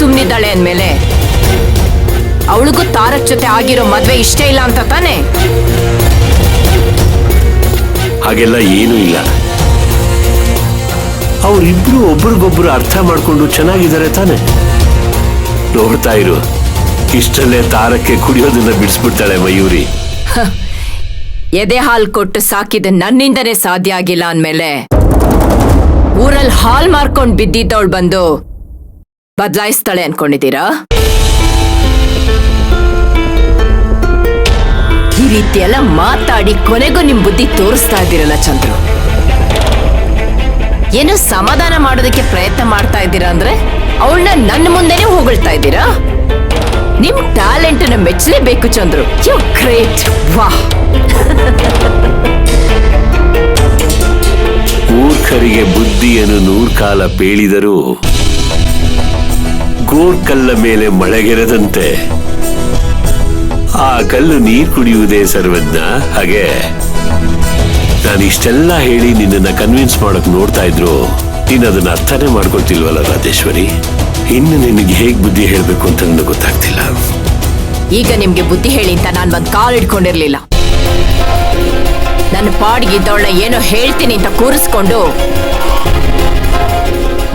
ಸುಮ್ನಿದ್ದಾಳೆ ಅಂದ್ಮೇಲೆ ಅವಳಿಗೂ ತಾರಕ್ ಜೊತೆ ಆಗಿರೋ ಮದ್ವೆ ಇಷ್ಟ ಇಲ್ಲ ಅಂತ ತಾನೆ? ಹಾಗೆಲ್ಲ ಏನೂ ಇಲ್ಲ. ಅವರಿಬ್ರು ಒಬ್ರಿಗೊಬ್ರು ಅರ್ಥ ಮಾಡ್ಕೊಂಡು ಚೆನ್ನಾಗಿದ್ದಾರೆ ತಾನೆ. ನೋಡ್ತಾ ಇರು, ಇಷ್ಟಲ್ಲೇ ತಾರಕ್ಕೆ ಕುಡಿಯೋದನ್ನ ಬಿಡಿಸ್ಬಿಡ್ತಾಳೆ ಮಯೂರಿ. ಎದೆ ಹಾಲ್ ಕೊಟ್ಟು ಸಾಕಿದ ನನ್ನಿಂದನೇ ಸಾಧ್ಯ ಆಗಿಲ್ಲ ಅಂದ್ಮೇಲೆ ಊರಲ್ಲಿ ಹಾಲ್ ಮಾರ್ಕೊಂಡ್ ಬಿದ್ದಿದ್ದವಳು ಬಂದು ಬದಲಾಯಿಸ್ತಾಳೆ ಅನ್ಕೊಂಡಿದ್ದೀರಾ? ಈ ರೀತಿ ಎಲ್ಲ ಮಾತಾಡಿ ಕೊನೆಗೂ ನಿಮ್ ಬುದ್ಧಿ ತೋರಿಸ್ತಾ ಇದ್ದೀರಲ್ಲ ಚಂದ್ರು. ಏನು ಸಮಾಧಾನ ಮಾಡೋದಕ್ಕೆ ಪ್ರಯತ್ನ ಮಾಡ್ತಾ ಇದ್ದೀರಾ ಅಂದ್ರೆ ಅವಳನ್ನ ನನ್ನ ಮುಂದೆನೆ ಹೊಗಳ್ತಾ ಇದ್ದೀರಾ? ನಿಮ್ ಟ್ಯಾಲೆಂಟ್ ನ ಮೆಚ್ಚಲೇಬೇಕು ಚಂದ್ರು. You great. ವಾಹ್. ಮೂರ್ಖರಿಗೆ ಬುದ್ಧಿಯನ್ನು 100 ಕಾಲ ಪೇಳಿದರೂ ಗೋರ್ಕಲ್ಲ ಮೇಲೆ ಮಳೆಗೆರೆದಂತೆ ಆ ಕಲ್ಲು ನೀರ್ ಕುಡಿಯುವುದೇ ಸರ್ವಜ್ಞ. ಹಾಗೆ ನಾನು ಇಷ್ಟೆಲ್ಲ ಹೇಳಿ ನಿನ್ನನ್ನ ಕನ್ವಿನ್ಸ್ ಮಾಡಕ್ ನೋಡ್ತಾ ಇದ್ರು, ನೀನ್ ಅದನ್ನ ಅರ್ಥನೇ ಮಾಡ್ಕೊಳ್ತಿಲ್ವಲ್ಲ ರಾಜೇಶ್ವರಿ. ಇನ್ನು ನಿನಗೆ ಹೇಗ್ ಬುದ್ಧಿ ಹೇಳ್ಬೇಕು ಅಂತ ನನಗೆ ಗೊತ್ತಾಗ್ತಿಲ್ಲ. ಈಗ ನಿಮ್ಗೆ ಬುದ್ಧಿ ಹೇಳಿ ಅಂತ ನಾನು ಒಂದ್ ಕಾಲ್ ಇಟ್ಕೊಂಡಿರ್ಲಿಲ್ಲ. ನನ್ನ ಪಾಡಿಗಿದ್ದವಳನ್ನ ಏನೋ ಹೇಳ್ತೀನಿ ಅಂತ ಕೂರಿಸ್ಕೊಂಡು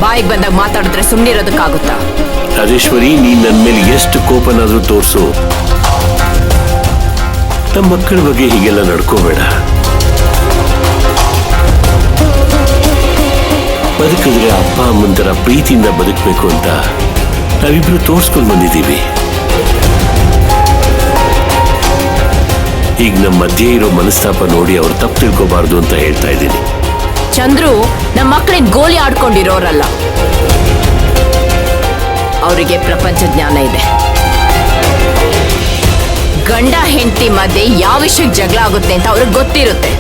ಬಾಯಿಗೆ ಬಂದಾಗ ಮಾತಾಡಿದ್ರೆ ಸುಮ್ಮನಿರೋದಕ್ಕಾಗುತ್ತಾ? ರಾಜೇಶ್ವರಿ, ನೀನ್ ನನ್ನ ಮೇಲೆ ಎಷ್ಟು ಕೋಪನಾದ್ರೂ ತೋರ್ಸು, ನಮ್ಮ ಮಕ್ಕಳ ಬಗ್ಗೆ ಹೀಗೆಲ್ಲ ನಡ್ಕೋಬೇಡ. ಬದುಕಿದ್ರೆ ಅಪ್ಪ ಅಮ್ಮಂತರ ಪ್ರೀತಿಯಿಂದ ಬದುಕಬೇಕು ಅಂತ ನಾವಿಬ್ರು ತೋರ್ಸ್ಕೊಂಡು ಬಂದಿದ್ದೀವಿ. ಈಗ ನಮ್ಮ ಮಧ್ಯೆ ಇರೋ ಮನಸ್ತಾಪ ನೋಡಿ ಅವ್ರು ತಪ್ಪು ತಿಳ್ಕೋಬಾರ್ದು ಅಂತ ಹೇಳ್ತಾ ಇದ್ದೀನಿ. ಚಂದ್ರು ನಮ್ಮ ಮಕ್ಕಳಿಗೆ ಗೋಲಿ ಆಡ್ಕೊಂಡಿರೋರಲ್ಲ. ಅವರಿಗೆ ಪ್ರಪಂಚ ಜ್ಞಾನ ಇದೆ. ಗಂಡ ಹೆಂಡತಿ ಮಧ್ಯೆ ಯಾವ ವಿಷಯಕ್ಕೆ ಜಗಳ ಆಗುತ್ತೆ ಅಂತ ಅವ್ರಿಗೆ ಗೊತ್ತಿರುತ್ತೆ.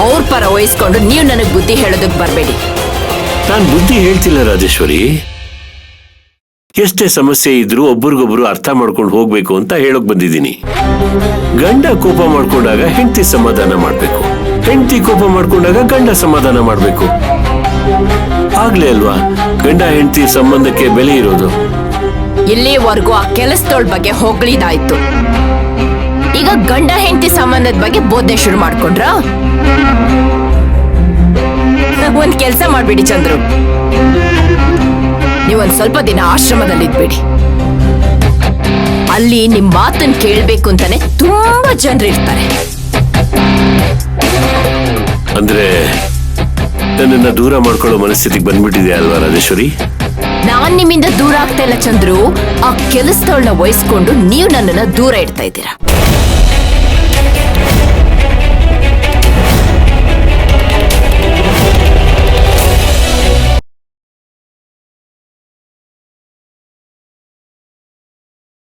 ಅವ್ರ ಪರ ವಹಿಸ್ಕೊಂಡು ನೀವು ನನಗೆ ಬುದ್ಧಿ ಹೇಳೋದಕ್ಕೆ ಬರಬೇಡಿ. ನಾನು ಬುದ್ಧಿ ಹೇಳ್ತಿಲ್ಲ ರಾಜೇಶ್ವರಿ. ಎಷ್ಟೇ ಸಮಸ್ಯೆ ಇದ್ರೂ ಒಬ್ರಿಗೊಬ್ರು ಅರ್ಥ ಮಾಡ್ಕೊಂಡು ಹೋಗ್ಬೇಕು ಅಂತ ಹೇಳೋಕ್ ಬಂದಿದ್ದೀನಿ. ಗಂಡ ಕೋಪ ಮಾಡ್ಕೊಂಡಾಗ ಹೆಂಡತಿ ಸಮಾಧಾನ ಮಾಡ್ಬೇಕು, ಹೆಂಡತಿ ಕೋಪ ಮಾಡ್ಕೊಂಡಾಗ ಗಂಡ ಸಮಾಧಾನ ಮಾಡ್ಬೇಕು. ಆಗ್ಲೇ ಅಲ್ವಾ ಗಂಡ ಹೆಂಡತಿ ಸಂಬಂಧಕ್ಕೆ ಬೆಲೆ ಇರೋದು. ಇಲ್ಲಿವರೆಗೂ ಆ ಕೆಲಸದೋಳ ಬಗ್ಗೆ ಹೊಗಳಿದಾಯ್ತು. ಈಗ ಗಂಡ ಹೆಂಡತಿ ಸಂಬಂಧದ ಬಗ್ಗೆ ಬೋಧನೆ ಶುರು ಮಾಡ್ಕೊಂಡ್ರ? ಒಂದ್ ಕೆಲ್ಸ ಮಾಡ್ಬಿಡಿ ಚಂದ್ರು, ನೀವೊಂದ್ ಸ್ವಲ್ಪ ದಿನ ಆಶ್ರಮದಲ್ಲಿದ್ಬೇಡಿ. ಅಲ್ಲಿ ನಿಮ್ ಮಾತನ್ನ ಕೇಳ್ಬೇಕು ಅಂತಾನೆ ತುಂಬಾ ಜನರು ಇರ್ತಾರೆ. ಅಂದ್ರೆ ನನ್ನನ್ನ ದೂರ ಮಾಡ್ಕೊಳ್ಳೋ ಮನಸ್ಥಿತಿಗೆ ಬಂದ್ಬಿಟ್ಟಿದೆ ಅಲ್ವಾ ರಾಜೇಶ್ವರಿ? ನಾನ್ ನಿಮ್ಮಿಂದ ದೂರ ಆಗ್ತಾ ಇಲ್ಲ ಚಂದ್ರು. ಆ ಕೆಲಸದವಳನ್ನ ವಹಿಸ್ಕೊಂಡು ನೀವು ನನ್ನನ್ನ ದೂರ ಇಡ್ತಾ ಇದ್ದೀರಾ.